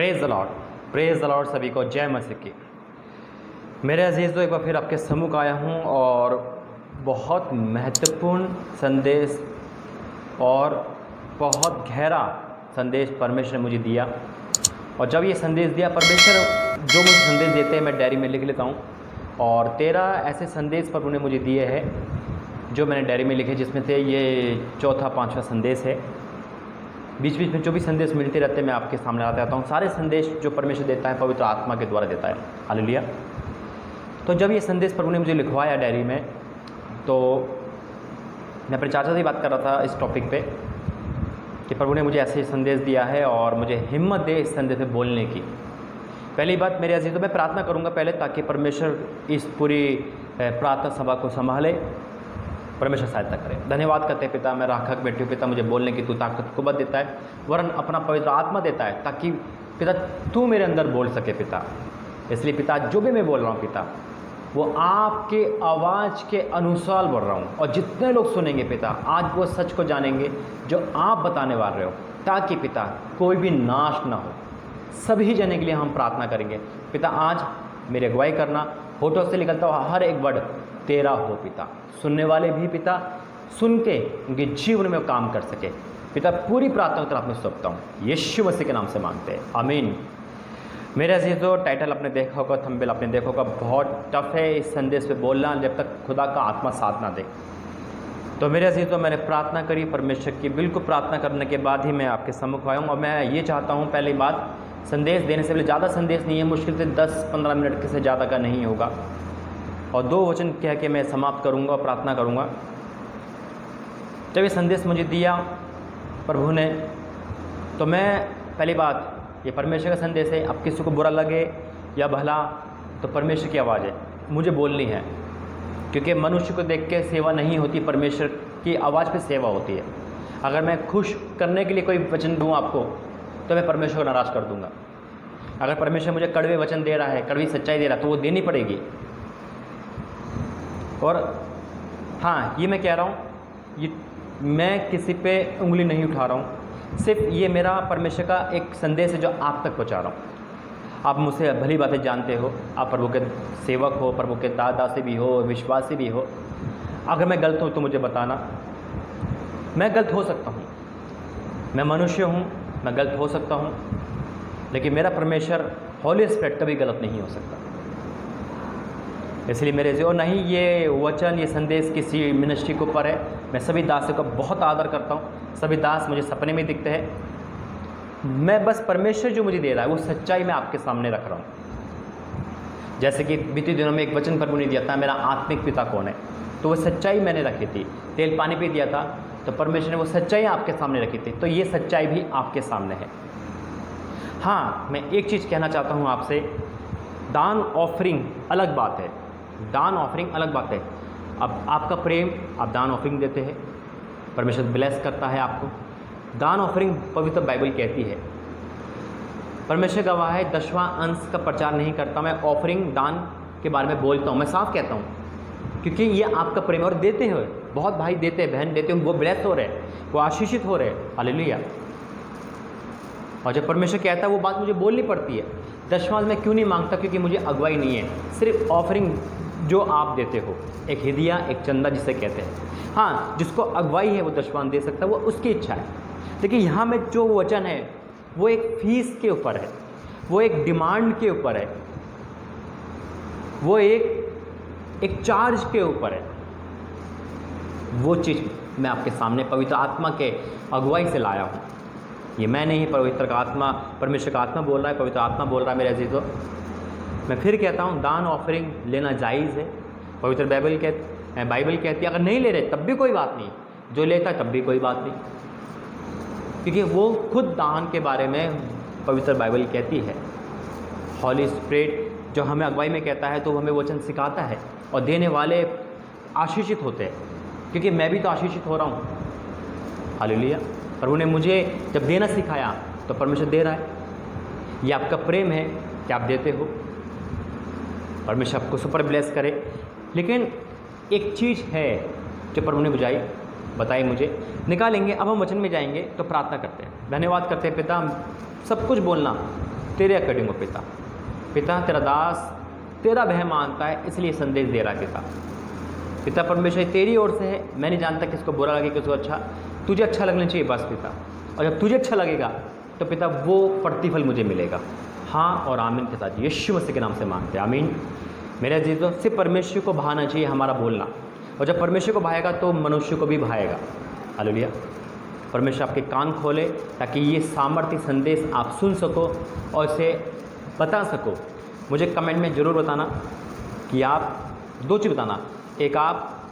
Praise the Lord. सभी को जय मसीह की। मेरे अजीज़, तो एक बार फिर आपके सम्मुख आया हूँ और बहुत महत्वपूर्ण संदेश और बहुत गहरा संदेश परमेश्वर ने मुझे दिया। और जब ये संदेश दिया परमेश्वर, जो मुझे संदेश देते हैं मैं डायरी में लिख लेता हूँ। और 13 ऐसे संदेश पर उन्होंने मुझे दिए हैं जो मैंने डायरी में लिखे, जिसमें से ये चौथा 5वां संदेश है। बीच बीच में जो भी संदेश मिलते रहते हैं मैं आपके सामने लाता रहता हूँ। सारे संदेश जो परमेश्वर देता है पवित्र आत्मा के द्वारा देता है। हालेलुया। तो जब ये संदेश प्रभु ने मुझे लिखवाया डायरी में, तो मैं अपने चाचा से बात कर रहा था इस टॉपिक पे कि प्रभु ने मुझे ऐसे संदेश दिया है और मुझे हिम्मत दे इस संदेश में बोलने की। पहली बात मेरे अजीज़ों, मैं प्रार्थना करूँगा पहले, ताकि परमेश्वर इस पूरी प्रार्थना सभा को संभाले, परमेश्वर सहायता करे। धन्यवाद करते हैं पिता, मैं राखक बैठी हूँ पिता, मुझे बोलने की तू ताकत कुवत देता है, वरन अपना पवित्र आत्मा देता है, ताकि पिता तू मेरे अंदर बोल सके पिता। इसलिए पिता जो भी मैं बोल रहा हूँ पिता, वो आपके आवाज़ के अनुसार बोल रहा हूँ। और जितने लोग सुनेंगे पिता, आज वो सच को जानेंगे जो आप बताने वाले हो, ताकि पिता कोई भी नाश ना हो। सभी जने के लिए हम प्रार्थना करेंगे पिता। आज मेरी अगुवाई करना, होठों से निकलता हुआ हर एक वर्ड तेरा हो पिता। सुनने वाले भी पिता सुन के उनके जीवन में काम कर सके पिता। पूरी प्रार्थना उत्तर आप में सौंपता हूँ, यीशु मसीह के नाम से मांगते हैं, आमीन। मेरे अजीज़ों, टाइटल आपने देखा होगा, थंबनेल आपने देखा होगा। बहुत टफ है इस संदेश पे बोलना जब तक खुदा का आत्मा साथ ना दे। तो मेरे अजीज़ों, मैंने प्रार्थना करी परमेश्वर की, बिल्कुल प्रार्थना करने के बाद ही मैं आपके सम्मुख आया हूँ। और मैं ये चाहता हूँ, पहली बात, संदेश देने से पहले ज़्यादा संदेश नहीं है, मुश्किल से 10-15 मिनट के से ज़्यादा का नहीं होगा। और 2 वचन कह के मैं समाप्त करूँगा और प्रार्थना करूँगा। जब ये संदेश मुझे दिया प्रभु ने, तो मैं पहली बात, ये परमेश्वर का संदेश है। अब किसी को बुरा लगे या भला, तो परमेश्वर की आवाज़ है, मुझे बोलनी है। क्योंकि मनुष्य को देख के सेवा नहीं होती, परमेश्वर की आवाज़ पे सेवा होती है। अगर मैं खुश करने के लिए कोई वचन दूँ आपको, तो मैं परमेश्वर को नाराज़ कर दूँगा। अगर परमेश्वर मुझे कड़वे वचन दे रहा है, कड़वी सच्चाई दे रहा है, तो वो देनी पड़ेगी। और हाँ, ये मैं कह रहा हूँ, ये मैं किसी पे उंगली नहीं उठा रहा हूँ, सिर्फ ये मेरा परमेश्वर का एक संदेश है जो आप तक पहुँचा रहा हूँ। आप मुझसे भली बातें जानते हो, आप प्रभु के सेवक हो, प्रभु के दास भी हो, विश्वासी भी हो। अगर मैं गलत हूँ तो मुझे बताना, मैं गलत हो सकता हूँ, मैं मनुष्य हूँ, मैं गलत हो सकता हूँ, लेकिन मेरा परमेश्वर हॉली स्पिरिट कभी गलत नहीं हो सकता। इसलिए मेरे से, और नहीं ये वचन, ये संदेश किसी मिनिस्ट्री के ऊपर है। मैं सभी दासों का बहुत आदर करता हूँ, सभी दास मुझे सपने में दिखते हैं। मैं बस परमेश्वर जो मुझे दे रहा है वो सच्चाई मैं आपके सामने रख रहा हूँ। जैसे कि बीते दिनों में एक वचन प्रभु ने दिया था, मेरा आत्मिक पिता कौन है, तो वो सच्चाई मैंने रखी थी। तेल पानी पे दिया था, तो परमेश्वर ने वो सच्चाई आपके सामने रखी थी, तो ये सच्चाई भी आपके सामने है। हाँ, मैं एक चीज़ कहना चाहता हूँ आपसे, दान ऑफरिंग अलग बात है, दान ऑफरिंग अलग बात है। अब आपका प्रेम, आप दान ऑफरिंग देते हैं, परमेश्वर ब्लेस करता है आपको। दान ऑफरिंग पवित्र बाइबल कहती है, परमेश्वर गवाह है, 10वां अंश का प्रचार नहीं करता मैं, ऑफरिंग दान के बारे में बोलता हूँ, मैं साफ कहता हूँ, क्योंकि ये आपका प्रेम। और देते हैं, बहुत भाई देते हैं, बहन देते हैं, वो ब्लेस हो रहे हैं, वो आशीषित हो रहे हैं। हालेलुया। और जब परमेश्वर कहता है वो बात मुझे बोलनी पड़ती है। 10वां मैं क्यों नहीं मांगता? क्योंकि मुझे अगुवाई नहीं है, सिर्फ ऑफरिंग जो आप देते हो, एक हिदिया, एक चंदा जिसे कहते हैं। हाँ, जिसको अगुवाई है वो 10वां दे सकता है, वो उसकी इच्छा है। लेकिन यहाँ में जो वचन है वो एक फीस के ऊपर है, वो एक डिमांड के ऊपर है, वो एक चार्ज के ऊपर है। वो चीज़ मैं आपके सामने पवित्र आत्मा के अगुवाई से लाया हूँ। ये मैं नहीं, पवित्र का आत्मा, परमेश्वर का आत्मा बोल रहा है, पवित्र आत्मा बोल रहा है। मेरे अजीज़ों, मैं फिर कहता हूँ, दान ऑफरिंग लेना जायज़ है। पवित्र बाइबल कहती है, अगर नहीं ले रहे तब भी कोई बात नहीं, जो लेता है तब भी कोई बात नहीं, क्योंकि वो खुद दान के बारे में पवित्र बाइबल कहती है। हॉली स्पिरिट जो हमें अगुवाई में कहता है, तो हमें वचन सिखाता है, और देने वाले आशीषित होते हैं, क्योंकि मैं भी तो आशीषित हो रहा हूँ। हालेलुया। प्रभु ने मुझे जब देना सिखाया तो परमेश्वर दे रहा है। ये आपका प्रेम है कि आप देते हो, परमेश्वर आपको सुपर ब्लेस करे। लेकिन एक चीज़ है जो प्रभु ने बताई मुझे, निकालेंगे। अब हम वचन में जाएंगे तो प्रार्थना करते हैं, धन्यवाद करते हैं पिता। सब कुछ बोलना तेरे अकॉर्डिंग हो पिता। पिता तेरा दास तेरा भय मानता है, इसलिए संदेश दे रहा है पिता। पिता परमेश्वर तेरी ओर से है, मैं नहीं जानता किसको बुरा लगे किसको अच्छा, तुझे अच्छा लगना चाहिए बस पिता। और जब तुझे अच्छा लगेगा तो पिता वो प्रतिफल मुझे मिलेगा। हाँ और आमीन के साथ यीशु मसीह के नाम से मांगते हैं, आमीन। मेरे अजीजों, सिर्फ परमेश्वर को भाना चाहिए हमारा बोलना, और जब परमेश्वर को भाएगा तो मनुष्य को भी भाएगा। हालेलुया। परमेश्वर आपके कान खोले ताकि ये सामर्थ्य संदेश आप सुन सको और इसे बता सको। मुझे कमेंट में ज़रूर बताना कि आप दो चीज़ बताना, एक आप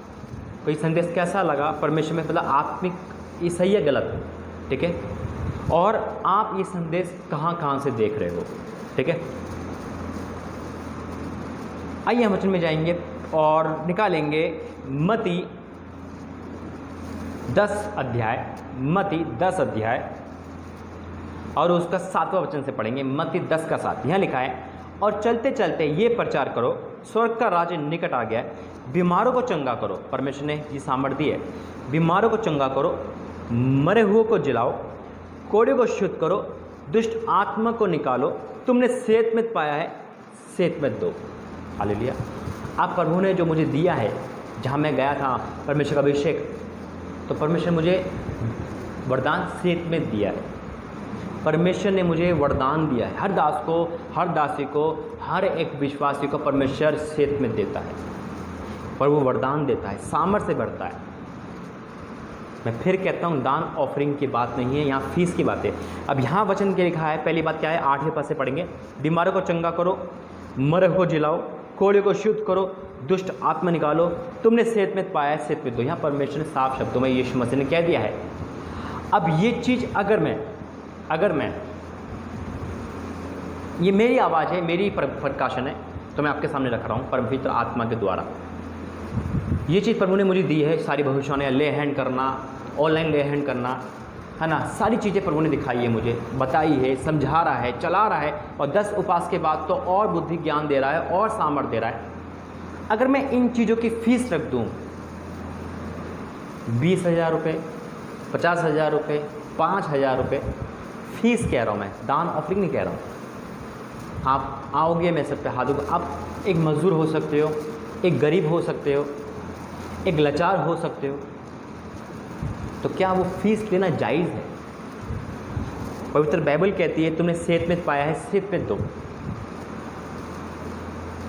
कोई संदेश कैसा लगा, परमेश्वर में मतलब आत्मिक ये सही है गलत, ठीक है, और आप ये संदेश कहाँ से देख रहे हो, ठीक है। आइए हम वचन में जाएंगे और निकालेंगे मत्ती 10 अध्याय, मत्ती 10 अध्याय और उसका 7वां वचन से पढ़ेंगे। मत्ती 10 का 7 यहाँ लिखा है, और चलते चलते ये प्रचार करो, स्वर्ग का राज्य निकट आ गया है, बीमारों को चंगा करो। परमेश्वर ने ये सामर्थ्य है, बीमारों को चंगा करो, मरे हुए को जिलाओ, कोड़े को शुद्ध करो, दुष्ट आत्मा को निकालो, तुमने सेहतमंद पाया है सेहतमंद दो। हालेलुया। आप प्रभु ने जो मुझे दिया है, जहाँ मैं गया था परमेश्वर का अभिषेक, तो परमेश्वर ने मुझे वरदान सेहतमंद दिया है। परमेश्वर ने मुझे वरदान दिया है। हर दास को, हर दासी को, हर एक विश्वासी को परमेश्वर सेहतमंद देता है, पर वो वरदान देता है, सामर्थ्य से बढ़ता है। मैं फिर कहता हूँ, दान ऑफरिंग की बात नहीं है, यहाँ फीस की बात है। अब यहाँ वचन के लिखा है, पहली बात क्या है, 8वें पद से पढ़ेंगे, बीमारों को चंगा करो, मरे को जिलाओ, कोड़े को शुद्ध करो, दुष्ट आत्मा निकालो, तुमने सेहतमंद पाया है सेहतमंद दो। यहाँ परमेश्वर ने साफ शब्दों में यीशु मसीह ने कह दिया है। अब ये चीज़ अगर मैं ये मेरी आवाज़ है, मेरी प्रकाशन है, तो मैं आपके सामने रख रहा हूँ पवित्र आत्मा के द्वारा। ये चीज़ प्रभु ने मुझे दी है, सारी भविष्यवाणियाँ, ले हैंड करना, ऑनलाइन ले हैंड करना, है ना, सारी चीज़ें प्रभु ने दिखाई है, मुझे बताई है, समझा रहा है, चला रहा है, और 10 उपास के बाद तो और बुद्धि ज्ञान दे रहा है और सामर्थ्य दे रहा है। अगर मैं इन चीज़ों की फीस रख दूँ 20,000 रुपये, 50,000 रुपये, 5,000 रुपये, फीस कह रहा हूँ मैं, दान ऑफरिंग नहीं कह रहा हूँ। आप आओगे, मैं सब पे हाथ दूँगा। आप एक मजदूर हो सकते हो, एक गरीब हो सकते हो, एक लाचार हो सकते हो, तो क्या वो फीस लेना जायज़ है? पवित्र बाइबल कहती है तुमने सेहतमंद पाया है सेहतमंद दो।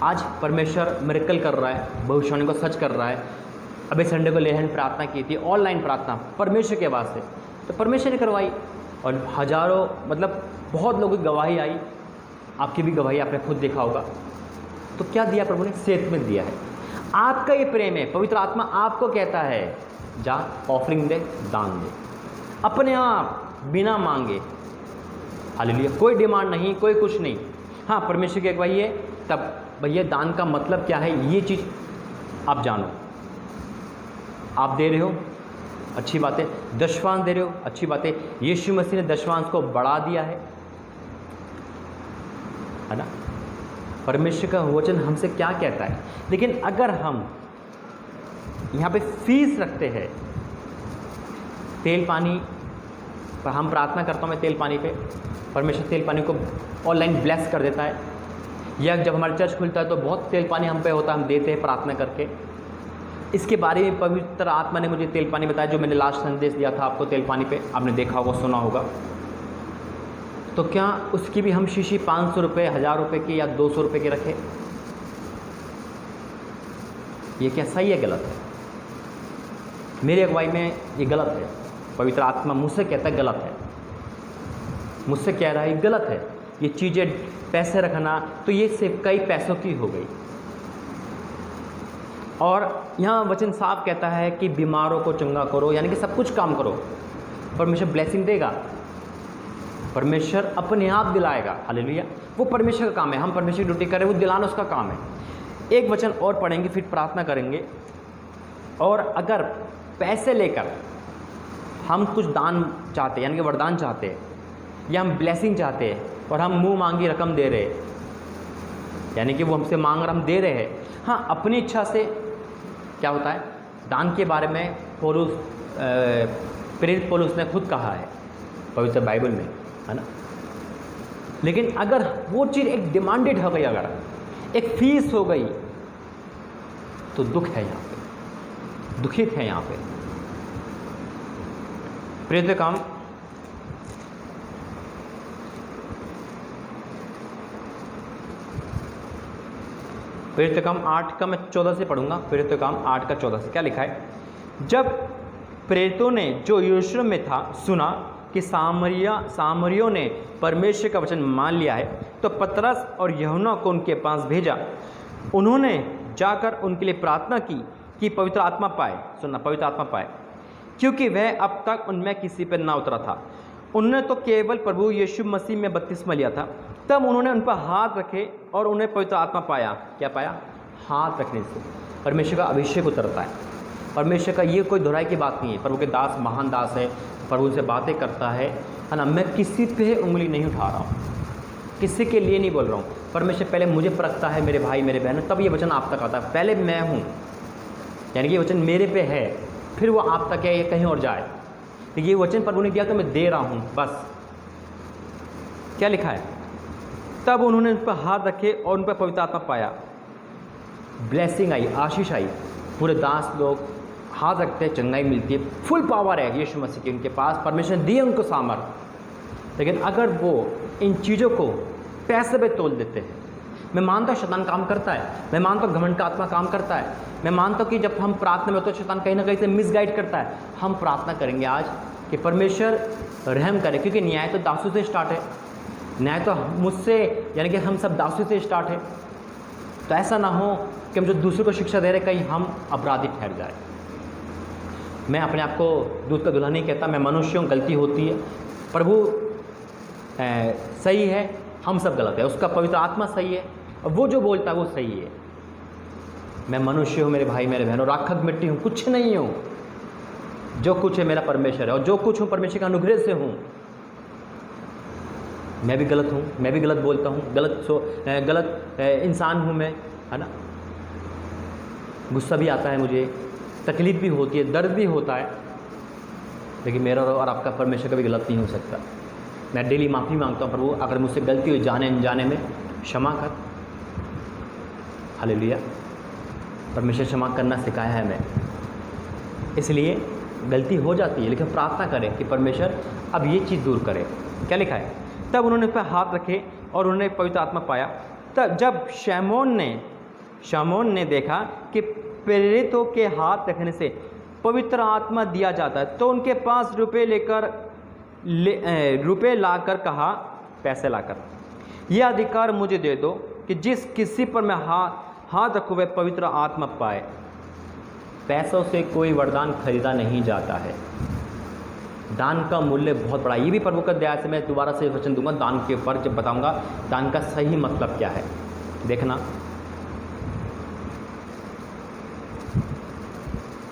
आज परमेश्वर मिरेकल कर रहा है, भविष्यवाणी को सच कर रहा है। अभी संडे को लेहन प्रार्थना की थी, ऑनलाइन प्रार्थना परमेश्वर के वास्ते, तो परमेश्वर ने करवाई, और हज़ारों मतलब बहुत लोगों की गवाही आई, आपकी भी गवाही आपने खुद देखा होगा। तो क्या दिया प्रभु ने? सेहतमंद दिया है। आपका ये प्रेम है, पवित्र आत्मा आपको कहता है जा ऑफरिंग दे, दान दे, अपने आप बिना मांगे। हालेलुया। कोई डिमांड नहीं, कोई कुछ नहीं। हाँ, परमेश्वर की अगुवाई है, तब भैया दान का मतलब क्या है ये चीज़ आप जानो। आप दे रहे हो, अच्छी बात है। दशवांश दे रहे हो, अच्छी बात है। यीशु मसीह ने दशवांश को बढ़ा दिया है ना। परमेश्वर का वचन हमसे क्या कहता है? लेकिन अगर हम यहाँ पे फीस रखते हैं, तेल पानी पर हम प्रार्थना करता हूँ मैं तेल पानी पे, परमेश्वर तेल पानी को ऑनलाइन ब्लेस कर देता है, या जब हमारा चर्च खुलता है तो बहुत तेल पानी हम पे होता है, हम देते हैं प्रार्थना करके। इसके बारे में पवित्र आत्मा ने मुझे तेल पानी बताया, जो मैंने लास्ट संदेश दिया था आपको तेल पानी पे, आपने देखा होगा, सुना होगा। तो क्या उसकी भी हम शीशी 500 रुपये, 1000 रुपये की या 200 रुपये की रखें? ये क्या सही है गलत है? मेरी अगुवाई में ये गलत है। पवित्र आत्मा मुझसे कहता है गलत है, मुझसे कह रहा है गलत है। ये चीज़ें पैसे रखना, तो ये सिर्फ कई पैसों की हो गई। और यहाँ वचन साफ कहता है कि बीमारों को चंगा करो, यानी कि सब कुछ काम करो, परमेश्वर ब्लेसिंग देगा, परमेश्वर अपने आप दिलाएगा। हालेलुया। वो परमेश्वर का काम है, हम परमेश्वर की ड्यूटी करें, वो दिलाना उसका काम है। एक वचन और पढ़ेंगे, फिर प्रार्थना करेंगे। और अगर पैसे लेकर हम कुछ दान चाहते हैं, यानी कि वरदान चाहते हैं, या हम ब्लेसिंग चाहते हैं, और हम मुंह मांगी रकम दे रहे हैं, यानी कि वो हमसे मांग रहा हम दे रहे हैं, हाँ, अपनी इच्छा से क्या होता है? दान के बारे में प्रेरित पौलुस ने खुद कहा है पवित्र बाइबल में, है ना। लेकिन अगर वो चीज़ एक डिमांडेड हो गई, अगर एक फीस हो गई, तो दुख है यहाँ पे, दुखित है यहाँ पे। प्रिय काम प्रेरित काम 8 का मैं 14 से पढ़ूंगा। प्रेरित काम 8 का 14 से क्या लिखा है? जब प्रेरितों ने जो यरूशलेम में था सुना कि सामरियों ने परमेश्वर का वचन मान लिया है, तो पतरस और यूहन्ना को उनके पास भेजा। उन्होंने जाकर उनके लिए प्रार्थना की कि पवित्र आत्मा पाए, सुनना, पवित्र आत्मा पाए, क्योंकि वह अब तक उनमें किसी पर ना उतरा था। उन्होंने तो केवल प्रभु यीशु मसीह में बपतिस्मा लिया था। तब उन्होंने उन पर हाथ रखे और उन्हें पवित्र आत्मा पाया। क्या पाया? हाथ रखने से परमेश्वर का अभिषेक उतरता है। परमेश्वर का ये कोई दोहराई की बात नहीं है। प्रभु के दास महान दास है, प्रभु से बातें करता है ना। मैं किसी पे उंगली नहीं उठा रहा हूँ, किसी के लिए नहीं बोल रहा हूँ। परमेश्वर पहले मुझे परखता है, मेरे भाई मेरे बहन, तब ये वचन आप तक आता है। पहले मैं हूँ, यानी कि ये वचन मेरे पे है, फिर वो आप तक है, ये कहीं और जाए। तो ये वचन प्रभु ने दिया तो मैं दे रहा हूँ, बस। क्या लिखा है? तब उन्होंने उन पर हाथ रखे और उन पर पवित्र आत्मा पाया। ब्लेसिंग आई, आशीष आई। पूरे दास लोग हाथ रखते हैं, चंगाई मिलती है, फुल पावर है यीशु मसीह की उनके पास। परमेश्वर ने दिए उनको सामर्थ। लेकिन अगर वो इन चीज़ों को पैसे पे तोल देते हैं, मैं मानता हूँ शैतान काम करता है, मैं मानता हूँ घमंड का आत्मा काम करता है, मैं मानता हूँ कि जब हम प्रार्थना में होते हैं शैतान कहीं ना कहीं से मिसगाइड करता है। हम प्रार्थना करेंगे आज कि परमेश्वर रहम करे, क्योंकि न्याय तो दासों से स्टार्ट है, न्याय तो मुझसे, यानी कि हम सब दासों से स्टार्ट है। तो ऐसा ना हो कि हम जो दूसरों को शिक्षा दे रहे कहीं हम अपराधी ठहर जाए। मैं अपने आप को दूध का दूल्हा नहीं कहता, मैं मनुष्य हूँ, गलती होती है। प्रभु सही है, हम सब गलत है, उसका पवित्र आत्मा सही है, और वो जो बोलता है वो सही है। मैं मनुष्य हूँ मेरे भाई मेरे बहनों, राखक मिट्टी हूँ, कुछ नहीं हूँ। जो कुछ है मेरा परमेश्वर है, और जो कुछ हूँ परमेश्वर के अनुग्रह से हूँ। मैं भी गलत हूँ, मैं भी गलत बोलता हूँ, गलत इंसान हूँ मैं, है ना। गुस्सा भी आता है मुझे, तकलीफ़ भी होती है, दर्द भी होता है, लेकिन मेरा और आपका परमेश्वर कभी गलत नहीं हो सकता। मैं डेली माफ़ी मांगता हूँ, प्रभु अगर मुझसे गलती हुई जाने अनजाने में, क्षमा कर। हालेलुया। परमेश्वर क्षमा करना सिखाया है हमें, इसलिए गलती हो जाती है, लेकिन प्रार्थना करें कि परमेश्वर अब ये चीज़ दूर करे। क्या लिखा है? तब उन्होंने उस पर हाथ रखे और उन्होंने पवित्र आत्मा पाया। तब जब शमौन ने देखा कि प्रेरितों के हाथ रखने से पवित्र आत्मा दिया जाता है, तो उनके पास रुपए लाकर कहा, पैसे लाकर, यह अधिकार मुझे दे दो कि जिस किसी पर मैं हाथ रखूँ वह पवित्र आत्मा पाए। पैसों से कोई वरदान खरीदा नहीं जाता है। दान का मूल्य बहुत बड़ा। ये भी प्रभु का दया से मैं दोबारा से वचन दूंगा दान के ऊपर, जब बताऊंगा दान का सही मतलब क्या है। देखना,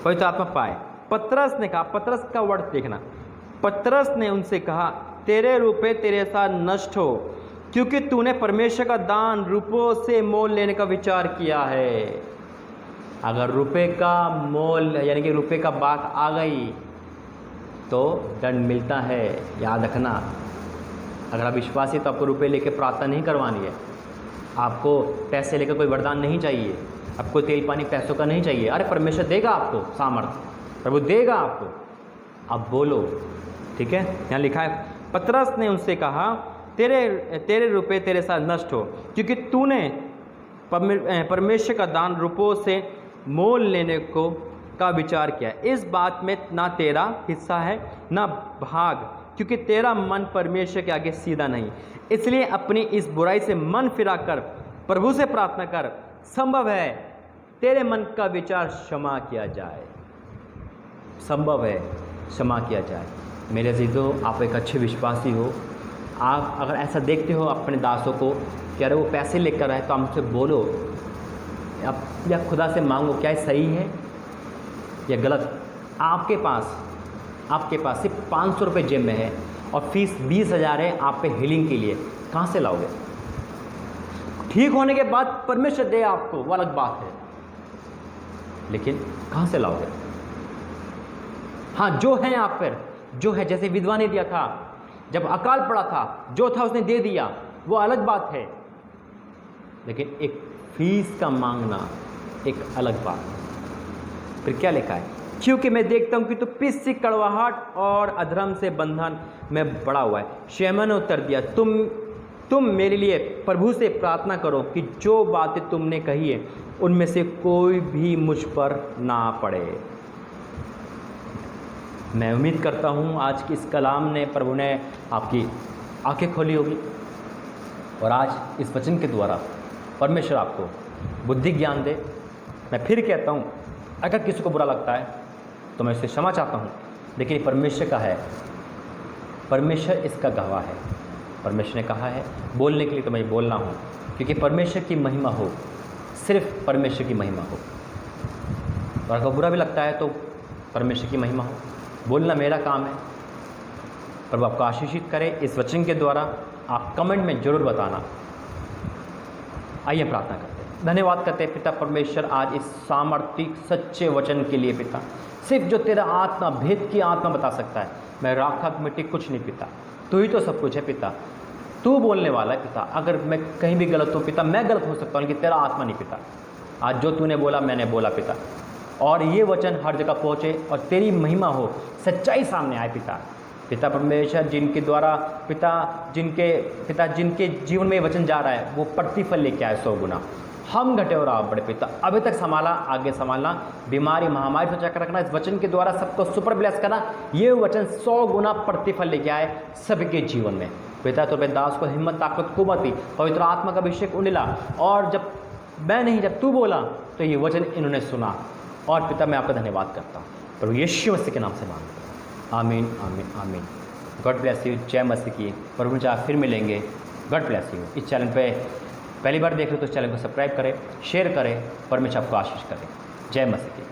पवित्र आत्मा पाए। पतरस ने कहा, पतरस का वर्ड देखना, पतरस ने उनसे कहा, तेरे रुपए तेरे साथ नष्ट हो, क्योंकि तूने परमेश्वर का दान रुपयों से मोल लेने का विचार किया है। अगर रुपए का मोल यानी कि रुपए का बात आ गई तो दंड मिलता है, याद रखना। अगर आप विश्वासी तो आपको रुपए लेके प्रार्थना नहीं करवानी है, आपको पैसे लेकर कोई वरदान नहीं चाहिए, आपको तेल पानी पैसों का नहीं चाहिए। अरे परमेश्वर देगा आपको सामर्थ्य, प्रभु देगा आपको, आप बोलो, ठीक है। यहाँ लिखा है, पतरस ने उनसे कहा, तेरे रुपए तेरे साथ नष्ट हो, क्योंकि तूने परमेश्वर का दान रुपयों से मोल लेने को का विचार किया। इस बात में ना तेरा हिस्सा है ना भाग, क्योंकि तेरा मन परमेश्वर के आगे सीधा नहीं। इसलिए अपनी इस बुराई से मन फिरा कर प्रभु से प्रार्थना कर, संभव है तेरे मन का विचार क्षमा किया जाए। संभव है क्षमा किया जाए। मेरे अजीजों, आप एक अच्छे विश्वासी हो, आप अगर ऐसा देखते हो अपने दासों को कि अरे वो पैसे लेकर आए, तो आप मुझसे बोलो या खुदा से मांगो, क्या ये सही है या गलत। आपके पास सिर्फ 500 रुपये जेब में है और फीस 20,000 है आप पे हीलिंग के लिए, कहाँ से लाओगे? ठीक होने के बाद परमेश्वर दे आपको, वो अलग बात है, लेकिन कहाँ से लाओगे? हाँ, जो है आप पर, जो है, जैसे विधवा ने दिया था, जब अकाल पड़ा था, जो था उसने दे दिया, वो अलग बात है, लेकिन एक फीस का मांगना एक अलग बात है। फिर क्या लिखा है, क्योंकि मैं देखता हूं कि तू पिस से कड़वाहट और अधर्म से बंधन में बड़ा हुआ है। शैतान ने उत्तर दिया, तुम मेरे लिए प्रभु से प्रार्थना करो कि जो बातें तुमने कही है उनमें से कोई भी मुझ पर ना पड़े। मैं उम्मीद करता हूँ आज की इस कलाम ने, प्रभु ने आपकी आंखें खोली होगी और आज इस वचन के द्वारा परमेश्वर आपको बुद्धि ज्ञान दे। मैं फिर कहता हूँ, अगर किसी को बुरा लगता है तो मैं इससे क्षमा चाहता हूँ, लेकिन परमेश्वर का है, परमेश्वर इसका गवाह है। परमेश्वर ने कहा है बोलने के लिए, तो मैं बोलना हूँ, क्योंकि परमेश्वर की महिमा हो, सिर्फ परमेश्वर की महिमा हो। और अगर बुरा भी लगता है तो परमेश्वर की महिमा हो, बोलना मेरा काम है। प्रभु आपको आशीषित करे इस वचन के द्वारा। आप कमेंट में जरूर बताना। आइए प्रार्थना करते हैं। धन्यवाद करते हैं पिता परमेश्वर आज इस सामर्थ्य सच्चे वचन के लिए पिता, सिर्फ जो तेरा आत्मा, भेद की आत्मा बता सकता है। मैं राख मिट्टी कुछ नहीं पिता, तू ही तो सब कुछ है पिता, तू बोलने वाला है पिता। अगर मैं कहीं भी गलत हूँ पिता, मैं गलत हो सकता हूँ, लेकिन तेरा आत्मा नहीं पिता। आज जो तूने बोला मैंने बोला पिता, और ये वचन हर जगह पहुँचे और तेरी महिमा हो, सच्चाई सामने आए पिता। पिता परमेश्वर जिनके द्वारा जिनके जीवन में वचन जा रहा है वो प्रतिफल लेके आए 100 गुना। हम घटे और आप बड़े पिता, अभी तक संभाला, आगे संभालना, बीमारी महामारी से बचा कर रखना, इस वचन के द्वारा सबको सुपर ब्लेस करना। ये वचन 100 गुना प्रतिफल लेके आए सबके जीवन में पिता। तो दास को हिम्मत, ताकत, कुवती, पवित्र आत्मा का अभिषेक उंडेला। और जब मैं नहीं, जब तू बोला तो ये वचन इन्होंने सुना। और पिता मैं आपका धन्यवाद करता हूँ प्रभु यीशु मसीह के नाम से मांगता हूँ, आमीन आमीन आमीन। God bless you. जय मसीह की। प्रभु चाहे फिर मिलेंगे। God bless you. इस चैनल पे पहली बार देख रहे हो तो इस चैनल को सब्सक्राइब करें, शेयर करें, परमेश्वर आपको आशीष करें। जय मसीह की।